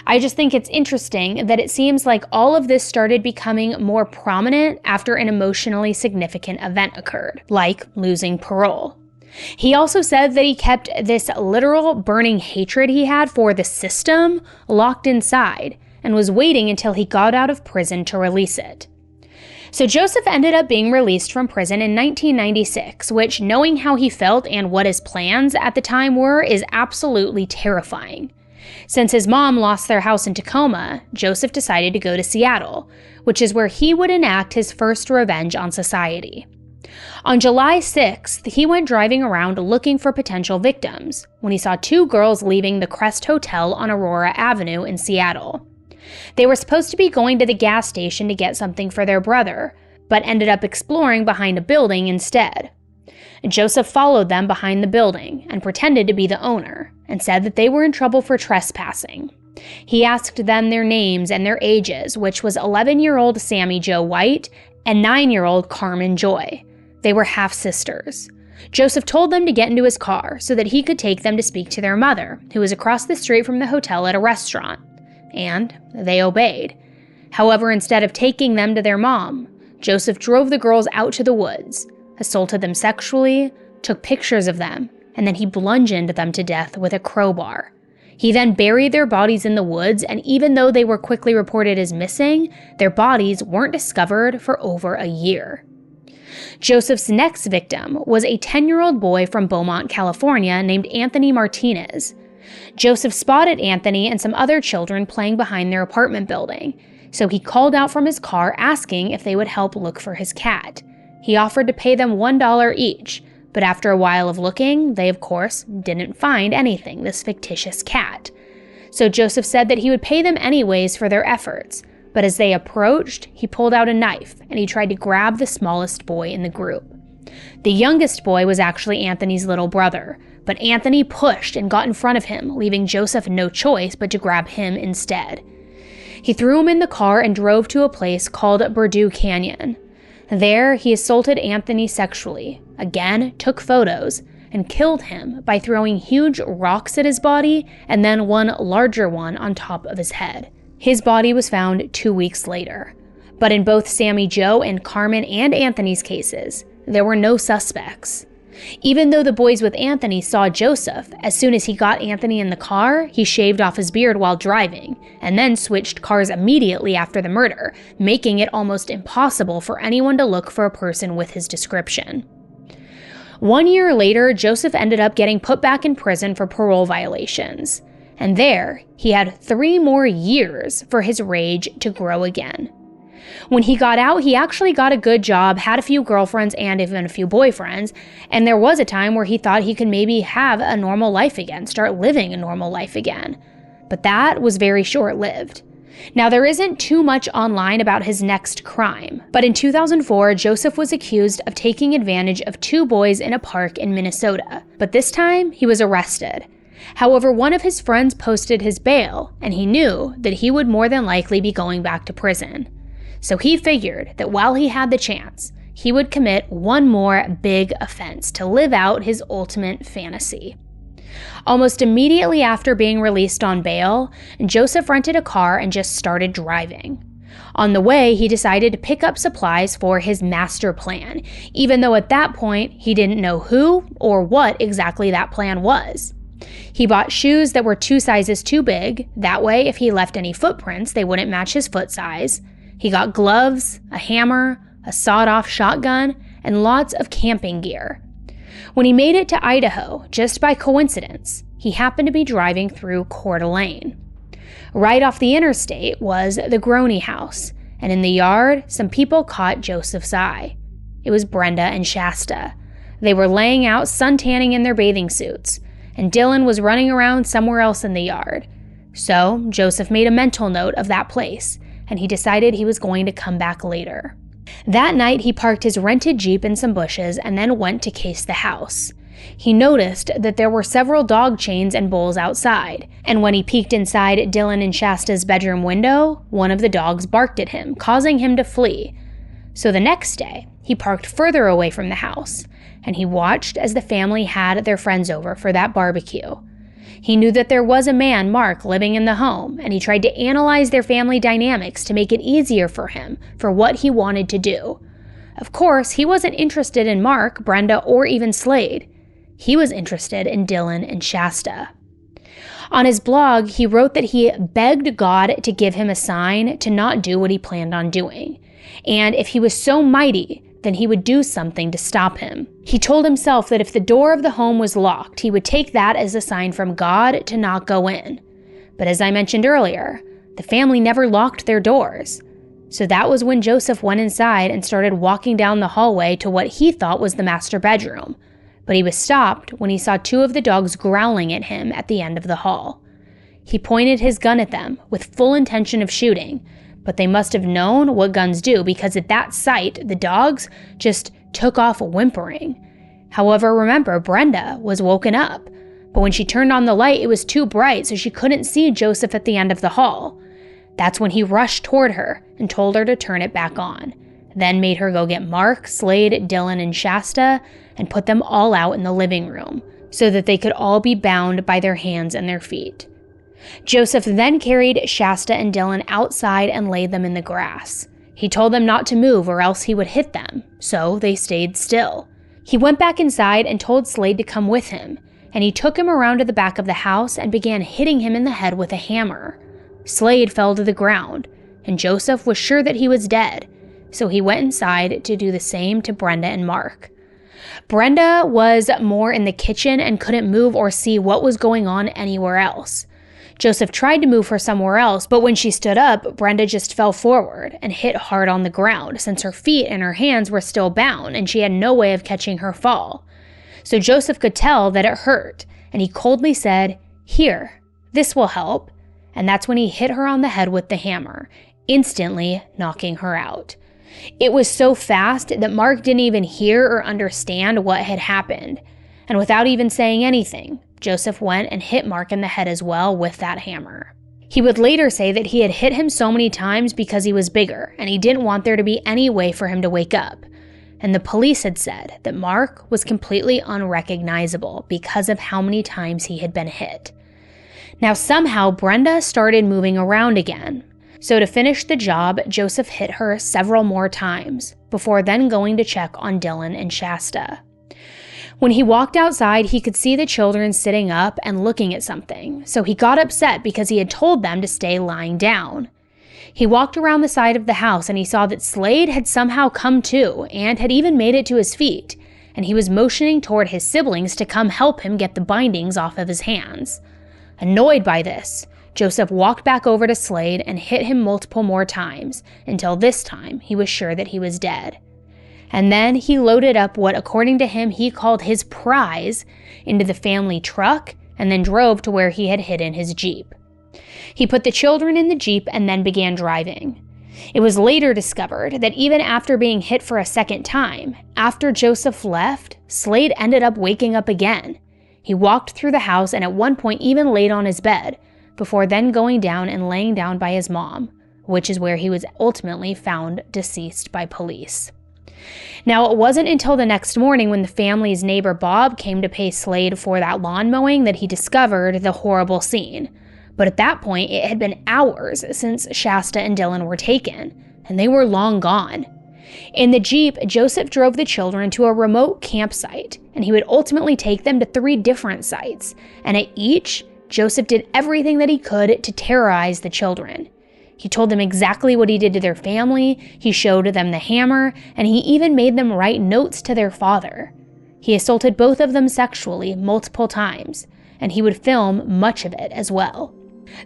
I just think it's interesting that it seems like all of this started becoming more prominent after an emotionally significant event occurred, like losing parole. He also said that he kept this literal burning hatred he had for the system locked inside and was waiting until he got out of prison to release it. So Joseph ended up being released from prison in 1996, which, knowing how he felt and what his plans at the time were, is absolutely terrifying. Since his mom lost their house in Tacoma, Joseph decided to go to Seattle, which is where he would enact his first revenge on society. On July 6th, he went driving around looking for potential victims when he saw two girls leaving the Crest Hotel on Aurora Avenue in Seattle. They were supposed to be going to the gas station to get something for their brother, but ended up exploring behind a building instead. Joseph followed them behind the building and pretended to be the owner and said that they were in trouble for trespassing. He asked them their names and their ages, which was 11-year-old Sammy Jo White and 9-year-old Carmen Joy. They were half-sisters. Joseph told them to get into his car so that he could take them to speak to their mother, who was across the street from the hotel at a restaurant. And they obeyed. However, instead of taking them to their mom, Joseph drove the girls out to the woods, assaulted them sexually, took pictures of them, and then he bludgeoned them to death with a crowbar. He then buried their bodies in the woods, and even though they were quickly reported as missing, their bodies weren't discovered for over a year. Joseph's next victim was a 10-year-old boy from Beaumont, California named Anthony Martinez. Joseph spotted Anthony and some other children playing behind their apartment building, so he called out from his car asking if they would help look for his cat. He offered to pay them $1 each, but after a while of looking, they of course didn't find anything, this fictitious cat. So Joseph said that he would pay them anyways for their efforts, but as they approached, he pulled out a knife and he tried to grab the smallest boy in the group. The youngest boy was actually Anthony's little brother, but Anthony pushed and got in front of him, leaving Joseph no choice but to grab him instead. He threw him in the car and drove to a place called Berdue Canyon. There, he assaulted Anthony sexually, again took photos, and killed him by throwing huge rocks at his body and then one larger one on top of his head. His body was found 2 weeks later. But in both Sammy Jo and Carmen and Anthony's cases, there were no suspects. Even though the boys with Anthony saw Joseph, as soon as he got Anthony in the car, he shaved off his beard while driving, and then switched cars immediately after the murder, making it almost impossible for anyone to look for a person with his description. 1 year later, Joseph ended up getting put back in prison for parole violations, and there, he had 3 more years for his rage to grow again. When he got out, he actually got a good job, had a few girlfriends and even a few boyfriends, and there was a time where he thought he could maybe have a normal life again, start living a normal life again. But that was very short-lived. Now, there isn't too much online about his next crime, but in 2004, Joseph was accused of taking advantage of 2 boys in a park in Minnesota, but this time he was arrested. However, one of his friends posted his bail, and he knew that he would more than likely be going back to prison. So he figured that while he had the chance, he would commit one more big offense to live out his ultimate fantasy. Almost immediately after being released on bail, Joseph rented a car and just started driving. On the way, he decided to pick up supplies for his master plan, even though at that point, he didn't know who or what exactly that plan was. He bought shoes that were 2 sizes too big, that way if he left any footprints, they wouldn't match his foot size. He got gloves, a hammer, a sawed-off shotgun, and lots of camping gear. When he made it to Idaho, just by coincidence, he happened to be driving through Coeur d'Alene. Right off the interstate was the Groney house, and in the yard, some people caught Joseph's eye. It was Brenda and Shasta. They were laying out suntanning in their bathing suits, and Dylan was running around somewhere else in the yard. So Joseph made a mental note of that place, and he decided he was going to come back later. That night, he parked his rented Jeep in some bushes and then went to case the house. He noticed that there were several dog chains and bowls outside, and when he peeked inside Dylan and Shasta's bedroom window, one of the dogs barked at him, causing him to flee. So the next day, he parked further away from the house, and he watched as the family had their friends over for that barbecue. He knew that there was a man, Mark, living in the home, and he tried to analyze their family dynamics to make it easier for him for what he wanted to do. Of course, he wasn't interested in Mark, Brenda, or even Slade. He was interested in Dylan and Shasta. On his blog, he wrote that he begged God to give him a sign to not do what he planned on doing. And if he was so mighty, then he would do something to stop him. He told himself that if the door of the home was locked, he would take that as a sign from God to not go in. But as I mentioned earlier, the family never locked their doors. So that was when Joseph went inside and started walking down the hallway to what he thought was the master bedroom. But he was stopped when he saw two of the dogs growling at him at the end of the hall. He pointed his gun at them with full intention of shooting, but they must have known what guns do because at that sight, the dogs just took off whimpering. However, remember, Brenda was woken up, but when she turned on the light, it was too bright, so she couldn't see Joseph at the end of the hall. That's when he rushed toward her and told her to turn it back on, then made her go get Mark, Slade, Dylan, and Shasta and put them all out in the living room so that they could all be bound by their hands and their feet. Joseph then carried Shasta and Dylan outside and laid them in the grass. He told them not to move or else he would hit them, so they stayed still. He went back inside and told Slade to come with him, and he took him around to the back of the house and began hitting him in the head with a hammer. Slade fell to the ground, and Joseph was sure that he was dead, so he went inside to do the same to Brenda and Mark. Brenda was more in the kitchen and couldn't move or see what was going on anywhere else. Joseph tried to move her somewhere else, but when she stood up, Brenda just fell forward and hit hard on the ground since her feet and her hands were still bound and she had no way of catching her fall. So Joseph could tell that it hurt, and he coldly said, "Here, this will help." And that's when he hit her on the head with the hammer, instantly knocking her out. It was so fast that Mark didn't even hear or understand what had happened. And without even saying anything, Joseph went and hit Mark in the head as well with that hammer. He would later say that he had hit him so many times because he was bigger, and he didn't want there to be any way for him to wake up. And the police had said that Mark was completely unrecognizable because of how many times he had been hit. Now somehow Brenda started moving around again. So to finish the job, Joseph hit her several more times, before then going to check on Dylan and Shasta. When he walked outside, he could see the children sitting up and looking at something, so he got upset because he had told them to stay lying down. He walked around the side of the house and he saw that Slade had somehow come to and had even made it to his feet, and he was motioning toward his siblings to come help him get the bindings off of his hands. Annoyed by this, Joseph walked back over to Slade and hit him multiple more times, until this time he was sure that he was dead. And then he loaded up what, according to him, he called his prize into the family truck and then drove to where he had hidden his Jeep. He put the children in the Jeep and then began driving. It was later discovered that even after being hit for a second time, after Joseph left, Slade ended up waking up again. He walked through the house and at one point even laid on his bed, before then going down and laying down by his mom, which is where he was ultimately found deceased by police. Now, it wasn't until the next morning when the family's neighbor Bob came to pay Slade for that lawn mowing that he discovered the horrible scene. But at that point, it had been hours since Shasta and Dylan were taken, and they were long gone. In the Jeep, Joseph drove the children to a remote campsite, and he would ultimately take them to 3 different sites, and at each, Joseph did everything that he could to terrorize the children. He told them exactly what he did to their family, he showed them the hammer, and he even made them write notes to their father. He assaulted both of them sexually multiple times, and he would film much of it as well.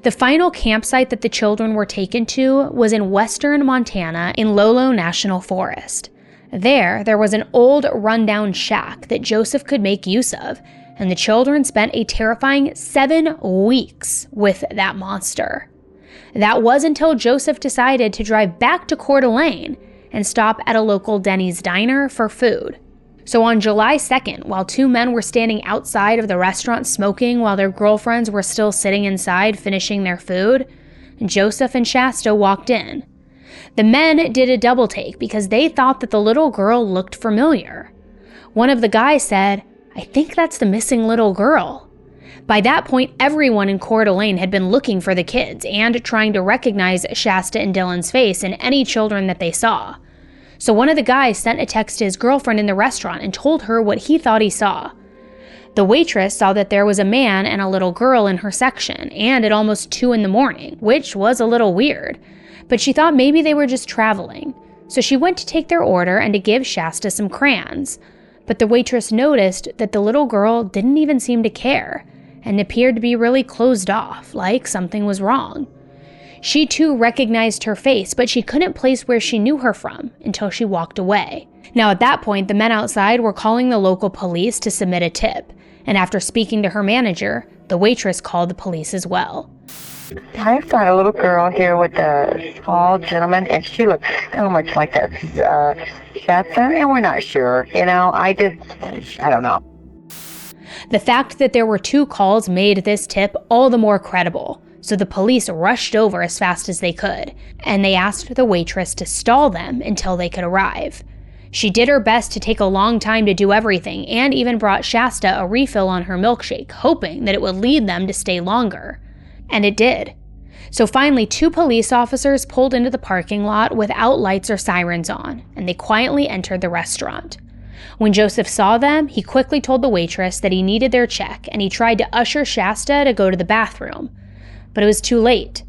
The final campsite that the children were taken to was in western Montana in Lolo National Forest. There was an old rundown shack that Joseph could make use of, and the children spent a terrifying 7 weeks with that monster. That was until Joseph decided to drive back to Coeur d'Alene and stop at a local Denny's diner for food. So on July 2nd, while 2 men were standing outside of the restaurant smoking while their girlfriends were still sitting inside finishing their food, Joseph and Shasta walked in. The men did a double take because they thought that the little girl looked familiar. One of the guys said, "I think that's the missing little girl." By that point, everyone in Coeur d'Alene had been looking for the kids and trying to recognize Shasta and Dylan's face in any children that they saw. So one of the guys sent a text to his girlfriend in the restaurant and told her what he thought he saw. The waitress saw that there was a man and a little girl in her section, and at almost 2 a.m, which was a little weird. But she thought maybe they were just traveling. So she went to take their order and to give Shasta some crayons. But the waitress noticed that the little girl didn't even seem to care, and appeared to be really closed off, like something was wrong. She too recognized her face, but she couldn't place where she knew her from until she walked away. Now at that point, the men outside were calling the local police to submit a tip, and after speaking to her manager, the waitress called the police as well. I've got a little girl here with a tall gentleman, and she looks so much like that Shasta, and we're not sure. I don't know. The fact that there were 2 calls made this tip all the more credible, so the police rushed over as fast as they could, and they asked the waitress to stall them until they could arrive. She did her best to take a long time to do everything, and even brought Shasta a refill on her milkshake, hoping that it would lead them to stay longer. And it did. So finally, 2 police officers pulled into the parking lot without lights or sirens on, and they quietly entered the restaurant. When Joseph saw them, he quickly told the waitress that he needed their check, and he tried to usher Shasta to go to the bathroom. But it was too late.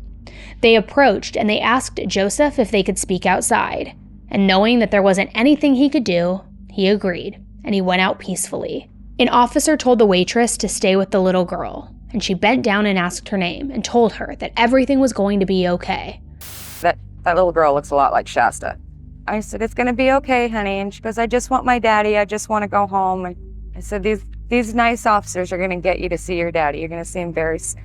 They approached and they asked Joseph if they could speak outside. And knowing that there wasn't anything he could do, he agreed, and he went out peacefully. An officer told the waitress to stay with the little girl, and she bent down and asked her name and told her that everything was going to be okay. That little girl looks a lot like Shasta. I said, "It's going to be okay, honey." And she goes, "I just want my daddy. I just want to go home." And I said, these nice officers are going to get you to see your daddy. You're going to see him very soon.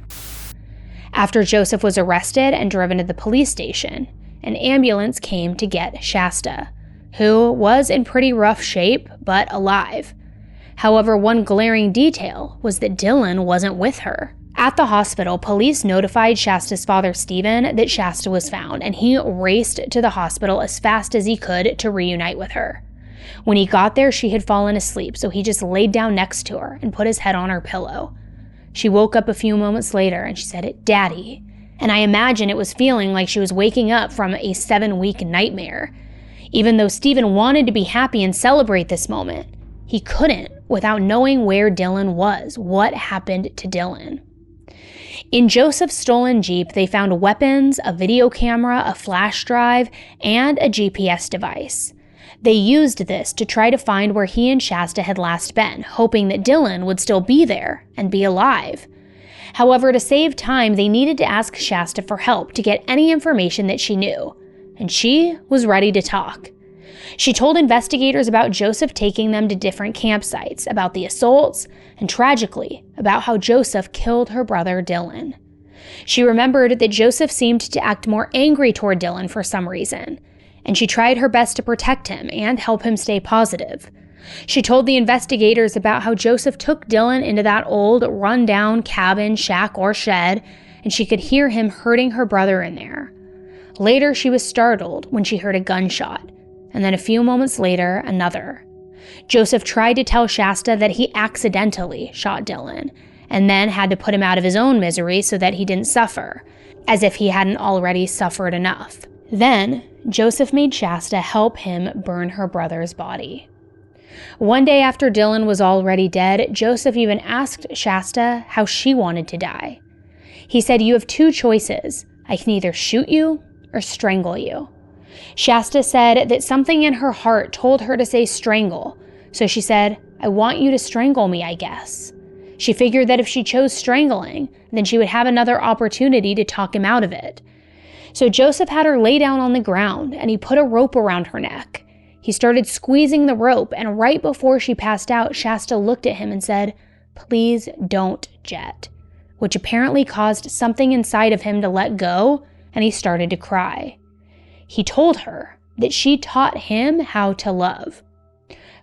After Joseph was arrested and driven to the police station, an ambulance came to get Shasta, who was in pretty rough shape, but alive. However, one glaring detail was that Dylan wasn't with her. At the hospital, police notified Shasta's father, Stephen, that Shasta was found, and he raced to the hospital as fast as he could to reunite with her. When he got there, she had fallen asleep, so he just laid down next to her and put his head on her pillow. She woke up a few moments later and she said, "Daddy." And I imagine it was feeling like she was waking up from a 7-week nightmare. Even though Stephen wanted to be happy and celebrate this moment, he couldn't without knowing where Dylan was, what happened to Dylan. In Joseph's stolen Jeep, they found weapons, a video camera, a flash drive, and a GPS device. They used this to try to find where he and Shasta had last been, hoping that Dylan would still be there and be alive. However, to save time, they needed to ask Shasta for help to get any information that she knew, and she was ready to talk. She told investigators about Joseph taking them to different campsites, about the assaults, and tragically, about how Joseph killed her brother Dylan. She remembered that Joseph seemed to act more angry toward Dylan for some reason, and she tried her best to protect him and help him stay positive. She told the investigators about how Joseph took Dylan into that old, run-down cabin, shack, or shed, and she could hear him hurting her brother in there. Later, she was startled when she heard a gunshot, and then a few moments later, another. Joseph tried to tell Shasta that he accidentally shot Dylan, and then had to put him out of his own misery so that he didn't suffer, as if he hadn't already suffered enough. Then, Joseph made Shasta help him burn her brother's body. One day after Dylan was already dead, Joseph even asked Shasta how she wanted to die. He said, "You have 2 choices. I can either shoot you or strangle you." Shasta said that something in her heart told her to say strangle, so she said, "I want you to strangle me, I guess." She figured that if she chose strangling, then she would have another opportunity to talk him out of it. So Joseph had her lay down on the ground, and he put a rope around her neck. He started squeezing the rope, and right before she passed out, Shasta looked at him and said, "Please don't, Jet," which apparently caused something inside of him to let go, and he started to cry. He told her that she taught him how to love.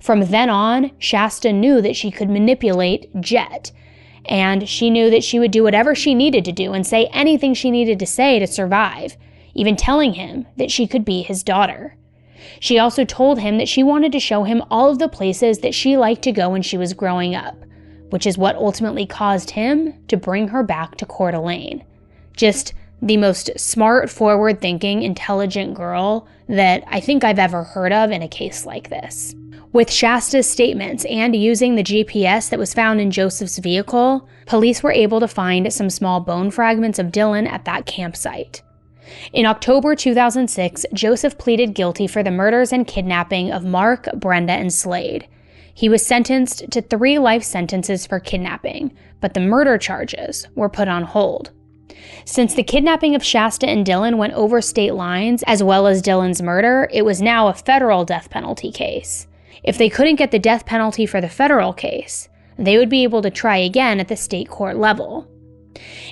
From then on, Shasta knew that she could manipulate Jet, and she knew that she would do whatever she needed to do and say anything she needed to say to survive, even telling him that she could be his daughter. She also told him that she wanted to show him all of the places that she liked to go when she was growing up, which is what ultimately caused him to bring her back to Coeur d'Alene. Just the most smart, forward-thinking, intelligent girl that I think I've ever heard of in a case like this. With Shasta's statements and using the GPS that was found in Joseph's vehicle, police were able to find some small bone fragments of Dylan at that campsite. In October 2006, Joseph pleaded guilty for the murders and kidnapping of Mark, Brenda, and Slade. He was sentenced to 3 life sentences for kidnapping, but the murder charges were put on hold. Since the kidnapping of Shasta and Dylan went over state lines, as well as Dylan's murder, it was now a federal death penalty case. If they couldn't get the death penalty for the federal case, they would be able to try again at the state court level.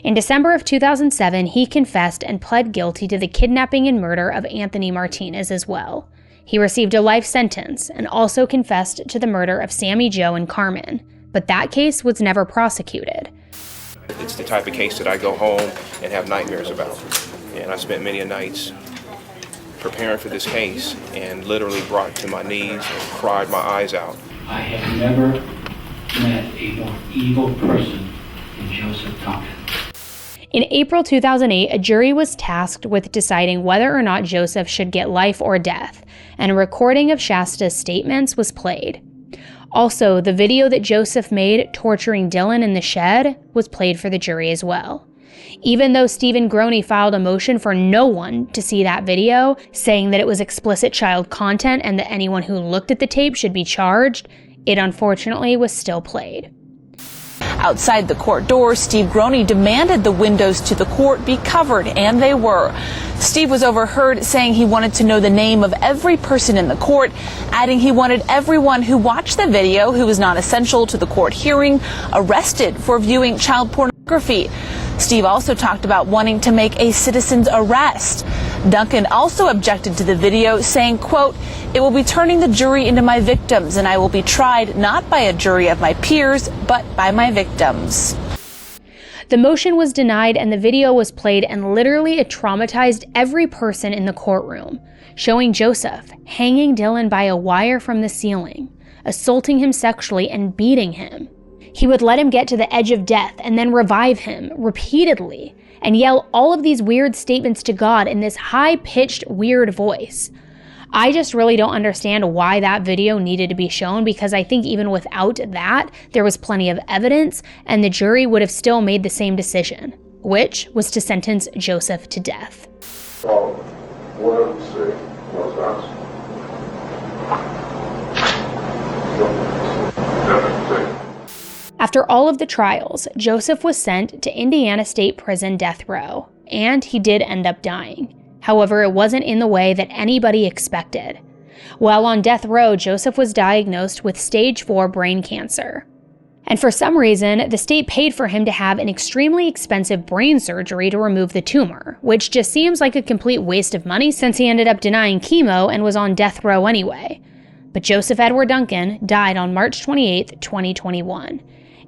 In December of 2007, he confessed and pled guilty to the kidnapping and murder of Anthony Martinez as well. He received a life sentence and also confessed to the murder of Sammy Jo and Carmen, but that case was never prosecuted. It's the type of case that I go home and have nightmares about. And I spent many nights preparing for this case and literally brought to my knees and cried my eyes out. I have never met a more evil person than Joseph Duncan. In April 2008, a jury was tasked with deciding whether or not Joseph should get life or death, and a recording of Shasta's statements was played. Also, the video that Joseph made torturing Dylan in the shed was played for the jury as well. Even though Stephen Groney filed a motion for no one to see that video, saying that it was explicit child content and that anyone who looked at the tape should be charged, it unfortunately was still played. Outside the court doors, Steve Groney demanded the windows to the court be covered, and they were. Steve was overheard saying he wanted to know the name of every person in the court, adding he wanted everyone who watched the video who was not essential to the court hearing arrested for viewing child pornography. Steve also talked about wanting to make a citizen's arrest. Duncan also objected to the video, saying, quote, "It will be turning the jury into my victims, and I will be tried not by a jury of my peers, but by my victims." The motion was denied and the video was played, and literally it traumatized every person in the courtroom, showing Joseph hanging Dylan by a wire from the ceiling, assaulting him sexually and beating him. He would let him get to the edge of death and then revive him repeatedly and yell all of these weird statements to God in this high-pitched, weird voice. I just really don't understand why that video needed to be shown, because I think even without that, there was plenty of evidence and the jury would have still made the same decision, which was to sentence Joseph to death. After all of the trials, Joseph was sent to Indiana State Prison death row, and he did end up dying. However, it wasn't in the way that anybody expected. While on death row, Joseph was diagnosed with stage 4 brain cancer. And for some reason, the state paid for him to have an extremely expensive brain surgery to remove the tumor, which just seems like a complete waste of money since he ended up denying chemo and was on death row anyway. But Joseph Edward Duncan died on March 28, 2021,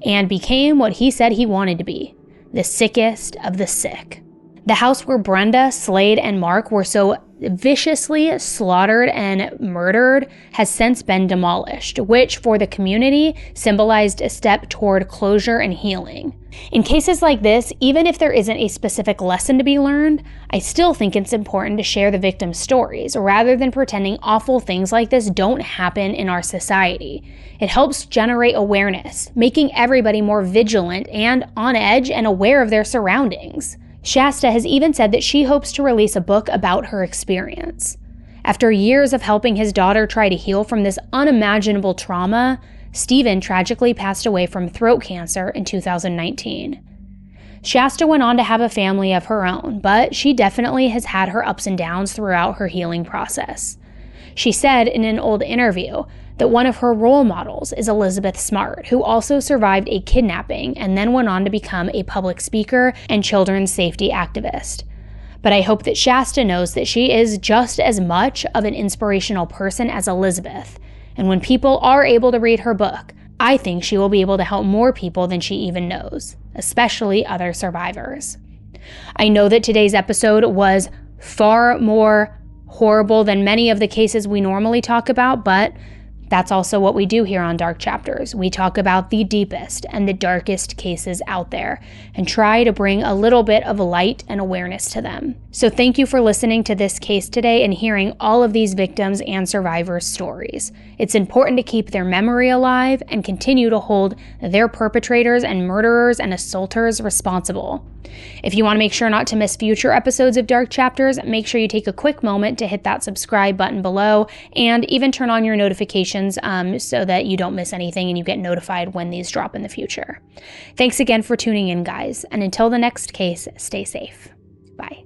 and became what he said he wanted to be, the sickest of the sick. The house where Brenda, Slade, and Mark were so viciously slaughtered and murdered has since been demolished, which for the community symbolized a step toward closure and healing. In cases like this, even if there isn't a specific lesson to be learned, I still think it's important to share the victims' stories rather than pretending awful things like this don't happen in our society. It helps generate awareness, making everybody more vigilant and on edge and aware of their surroundings. Shasta has even said that she hopes to release a book about her experience. After years of helping his daughter try to heal from this unimaginable trauma, Stephen tragically passed away from throat cancer in 2019. Shasta went on to have a family of her own, but she definitely has had her ups and downs throughout her healing process. She said in an old interview that one of her role models is Elizabeth Smart, who also survived a kidnapping and then went on to become a public speaker and children's safety activist. But I hope that Shasta knows that she is just as much of an inspirational person as Elizabeth. And when people are able to read her book, I think she will be able to help more people than she even knows, especially other survivors. I know that today's episode was far more horrible than many of the cases we normally talk about, but that's also what we do here on Dark Chapters. We talk about the deepest and the darkest cases out there and try to bring a little bit of light and awareness to them. So thank you for listening to this case today and hearing all of these victims and survivors' stories. It's important to keep their memory alive and continue to hold their perpetrators and murderers and assaulters responsible. If you want to make sure not to miss future episodes of Dark Chapters, make sure you take a quick moment to hit that subscribe button below and even turn on your notifications so that you don't miss anything and you get notified when these drop in the future. Thanks again for tuning in, guys, and until the next case, stay safe. Bye.